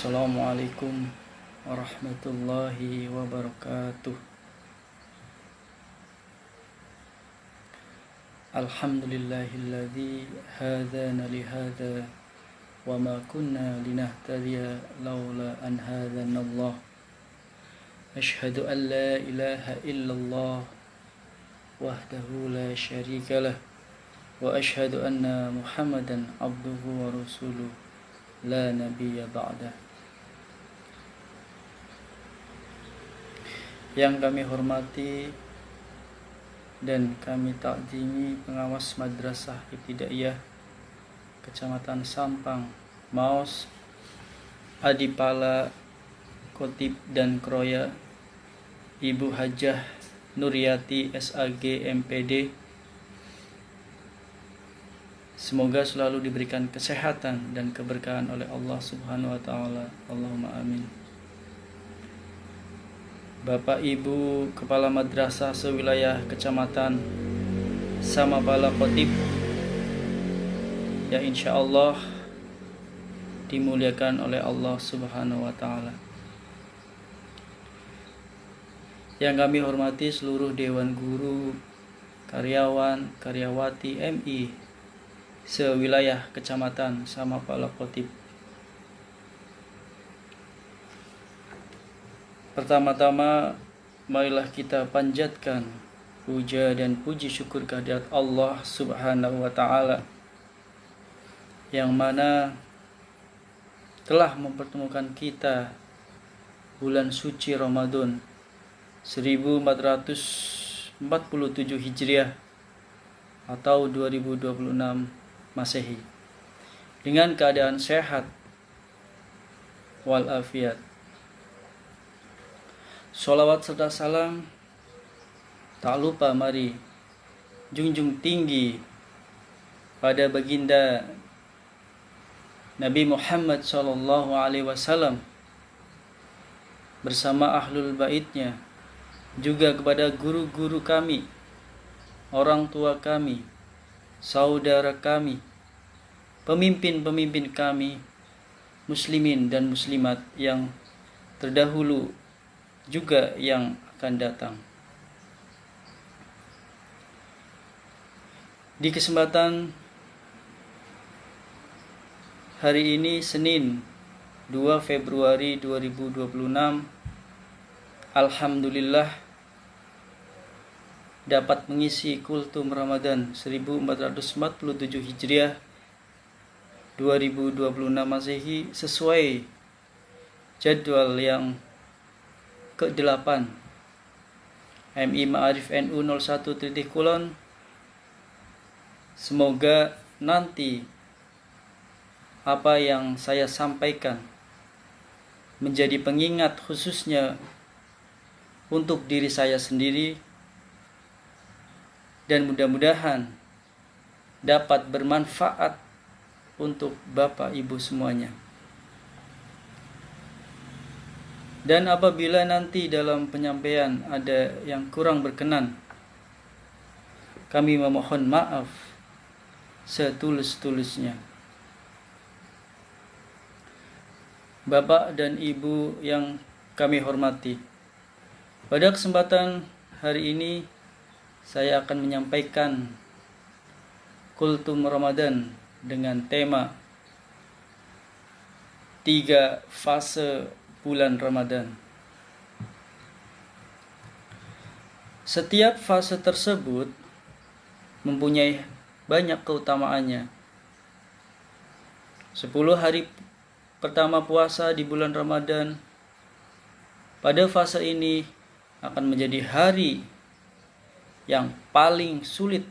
Assalamualaikum warahmatullahi wabarakatuh. Alhamdulillahilladzi hadana lihada wa ma kunna linahtadiya laula an hadana Allah. Ashhadu an la ilaha illallah wahdahu la syarika lah wa ashhadu anna Muhammadan abduhu wa rasuluh la nabiyya ba'dah. Yang kami hormati dan kami takzimi pengawas Madrasah Ibtidaiyah Kecamatan Sampang, Maos, Adipala, Khotib dan Kroya, Ibu Hajah Nuryati SAG MPD. Semoga selalu diberikan kesehatan dan keberkahan oleh Allah Subhanahu wa taala. Allahumma amin. Bapak Ibu Kepala Madrasah sewilayah Kecamatan sama Bala Khotib yang insya Allah dimuliakan oleh Allah Subhanahu wa taala. Yang kami hormati seluruh Dewan Guru, karyawan, karyawati MI sewilayah Kecamatan sama Bala Khotib. Pertama-tama, marilah kita panjatkan puja dan puji syukur kehadirat Allah Subhanahu wa taala yang mana telah mempertemukan kita bulan suci Ramadan 1447 Hijriah atau 2026 Masehi dengan keadaan sehat walafiat. Sholawat serta salam tak lupa mari junjung tinggi pada baginda Nabi Muhammad SAW bersama ahlul baitnya, juga kepada guru-guru kami, orang tua kami, saudara kami, pemimpin-pemimpin kami, muslimin dan muslimat yang terdahulu juga yang akan datang. Di kesempatan hari ini Senin 2 Februari 2026, alhamdulillah dapat mengisi kultum Ramadan 1447 Hijriah 2026 Masehi sesuai jadwal yang ke-8 MI Ma'arif NU 01 titik kulon. Semoga nanti apa yang saya sampaikan menjadi pengingat khususnya untuk diri saya sendiri dan mudah-mudahan dapat bermanfaat untuk Bapak Ibu semuanya. Dan apabila nanti dalam penyampaian ada yang kurang berkenan, kami memohon maaf setulus-tulusnya. Bapak dan Ibu yang kami hormati, pada kesempatan hari ini saya akan menyampaikan kultum Ramadan dengan tema 3 fase bulan Ramadan. Setiap fase tersebut mempunyai banyak keutamaannya. 10 hari pertama puasa di bulan Ramadan pada fase ini akan menjadi hari yang paling sulit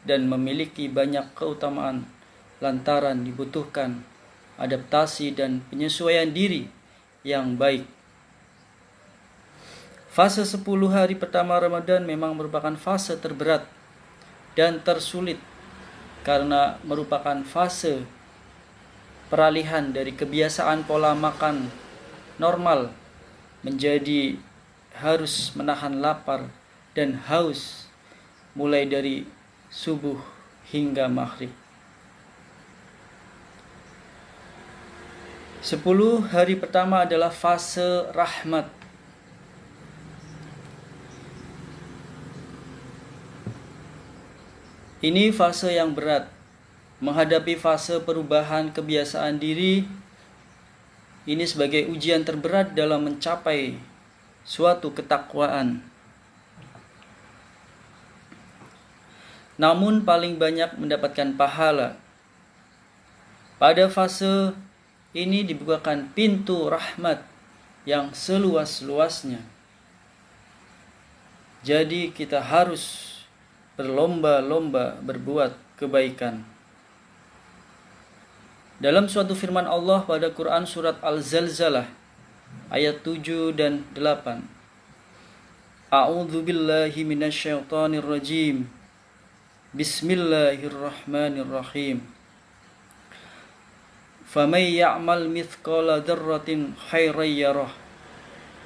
dan memiliki banyak keutamaan lantaran dibutuhkan adaptasi dan penyesuaian diri yang baik. Fase 10 hari pertama Ramadan memang merupakan fase terberat dan tersulit karena merupakan fase peralihan dari kebiasaan pola makan normal menjadi harus menahan lapar dan haus mulai dari subuh hingga maghrib. 10 hari pertama adalah fase rahmat. Ini fase yang berat. Menghadapi fase perubahan kebiasaan diri, ini sebagai ujian terberat dalam mencapai suatu ketakwaan. Namun paling banyak mendapatkan pahala. Pada fase ini dibukakan pintu rahmat yang seluas-luasnya. Jadi kita harus berlomba-lomba berbuat kebaikan. Dalam suatu firman Allah pada Quran surat Al-Zalzalah ayat 7 dan 8. A'udzu billahi minasyaitonir rajim. Bismillahirrahmanirrahim. Faman ya'mal mithqala dzarratin khairan yarah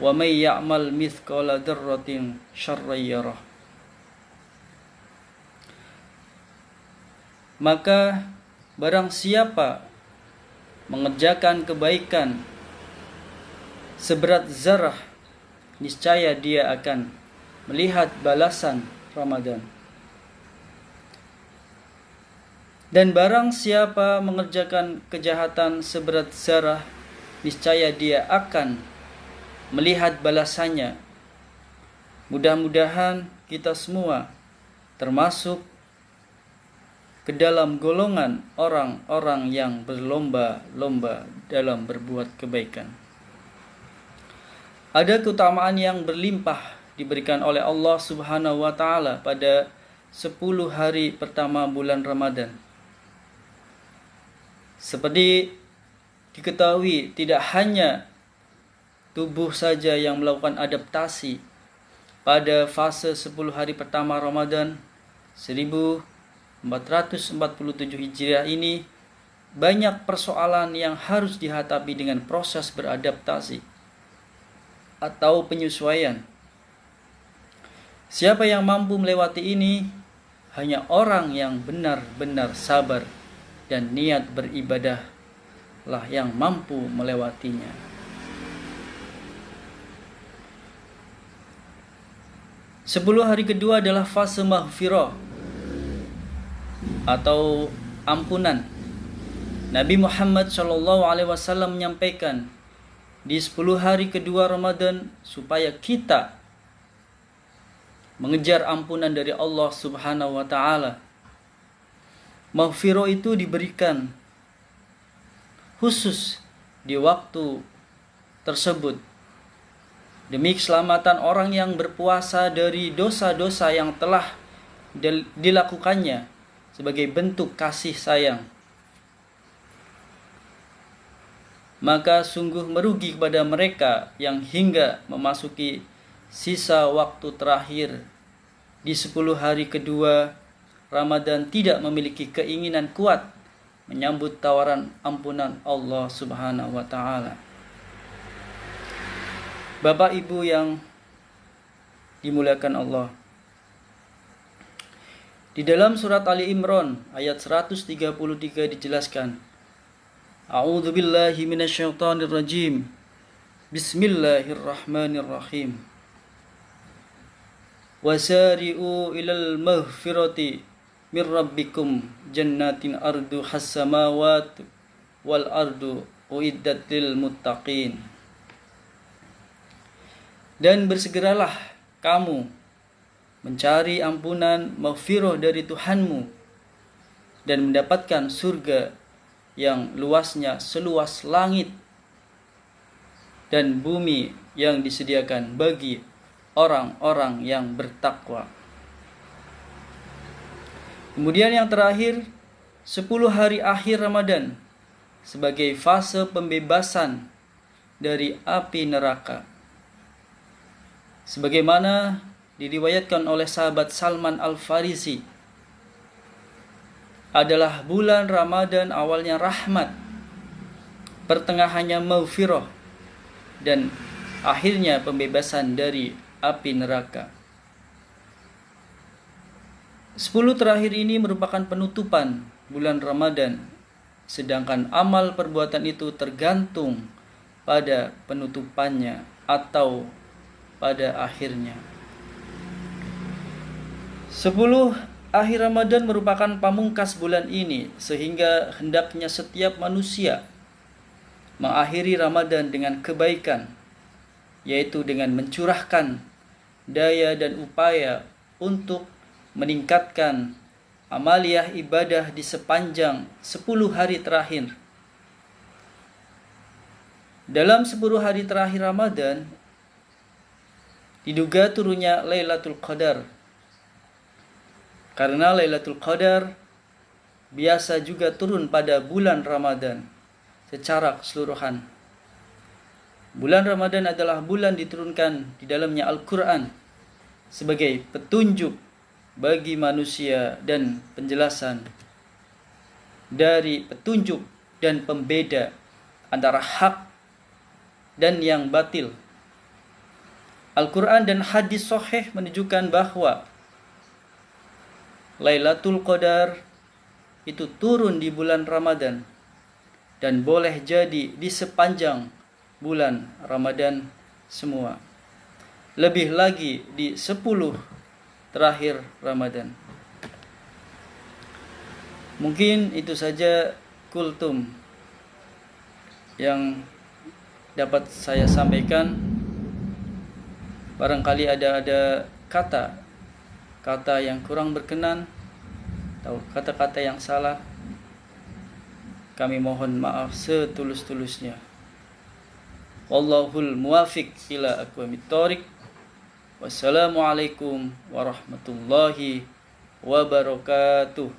wa man ya'mal mithqala dzarratin syarran yarah. Maka barang siapa mengerjakan kebaikan seberat zarah, niscaya dia akan melihat balasan Ramadan. Dan barang siapa mengerjakan kejahatan seberat zarah, niscaya dia akan melihat balasannya. Mudah-mudahan kita semua termasuk ke dalam golongan orang-orang yang berlomba-lomba dalam berbuat kebaikan. Ada keutamaan yang berlimpah diberikan oleh Allah Subhanahu wa taala pada 10 hari pertama bulan Ramadan. Seperti diketahui, tidak hanya tubuh saja yang melakukan adaptasi pada fase 10 hari pertama Ramadan 1447 Hijriah ini, banyak persoalan yang harus dihadapi dengan proses beradaptasi atau penyesuaian. Siapa yang mampu melewati ini? Hanya orang yang benar-benar sabar dan niat beribadah lah yang mampu melewatinya. Sepuluh hari kedua adalah fase maghfirah atau ampunan. Nabi Muhammad SAW menyampaikan di 10 hari kedua Ramadan supaya kita mengejar ampunan dari Allah Subhanahu wa taala. Maghfirah itu diberikan khusus di waktu tersebut demi keselamatan orang yang berpuasa dari dosa-dosa yang telah dilakukannya sebagai bentuk kasih sayang. Maka sungguh merugi kepada mereka yang hingga memasuki sisa waktu terakhir di 10 hari kedua Ramadan tidak memiliki keinginan kuat menyambut tawaran ampunan Allah Subhanahu wa taala. Bapak Ibu yang dimuliakan Allah, di dalam surat Ali Imran ayat 133 dijelaskan, A'udzu billahi minasyaitonir rajim. Bismillahirrahmanirrahim. Wasari'u ilal maghfirati mir rabbikum jannatin ardu hassamawat wal ardu uiddat lil muttaqin. Dan bersegeralah kamu mencari ampunan maghfirah dari Tuhanmu dan mendapatkan surga yang luasnya seluas langit dan bumi yang disediakan bagi orang-orang yang bertakwa. Kemudian yang terakhir, 10 hari akhir Ramadan sebagai fase pembebasan dari api neraka. Sebagaimana diriwayatkan oleh sahabat Salman Al-Farisi, adalah bulan Ramadan awalnya rahmat, pertengahannya maghfirah, dan akhirnya pembebasan dari api neraka. 10 terakhir ini merupakan penutupan bulan Ramadan sedangkan amal perbuatan itu tergantung pada penutupannya atau pada akhirnya. 10 akhir Ramadan merupakan pamungkas bulan ini, sehingga hendaknya setiap manusia mengakhiri Ramadan dengan kebaikan, yaitu dengan mencurahkan daya dan upaya untuk meningkatkan amaliyah ibadah di sepanjang 10 hari terakhir. Dalam 10 hari terakhir Ramadan diduga turunnya Lailatul Qadar, karena Lailatul Qadar biasa juga turun pada bulan Ramadan secara keseluruhan. Bulan Ramadan adalah bulan diturunkan di dalamnya Al-Quran sebagai petunjuk bagi manusia dan penjelasan dari petunjuk dan pembeda antara hak dan yang batil. Al-Quran dan hadis sahih menunjukkan bahwa Lailatul Qadar itu turun di bulan Ramadan dan boleh jadi di sepanjang bulan Ramadan semua. Lebih lagi di 10 terakhir Ramadan. Mungkin itu saja kultum yang dapat saya sampaikan. Barangkali ada kata yang kurang berkenan atau kata-kata yang salah, kami mohon maaf setulus-tulusnya. Wallahul muwafiq ila aqwamit thoriq. Wassalamualaikum warahmatullahi wabarakatuh.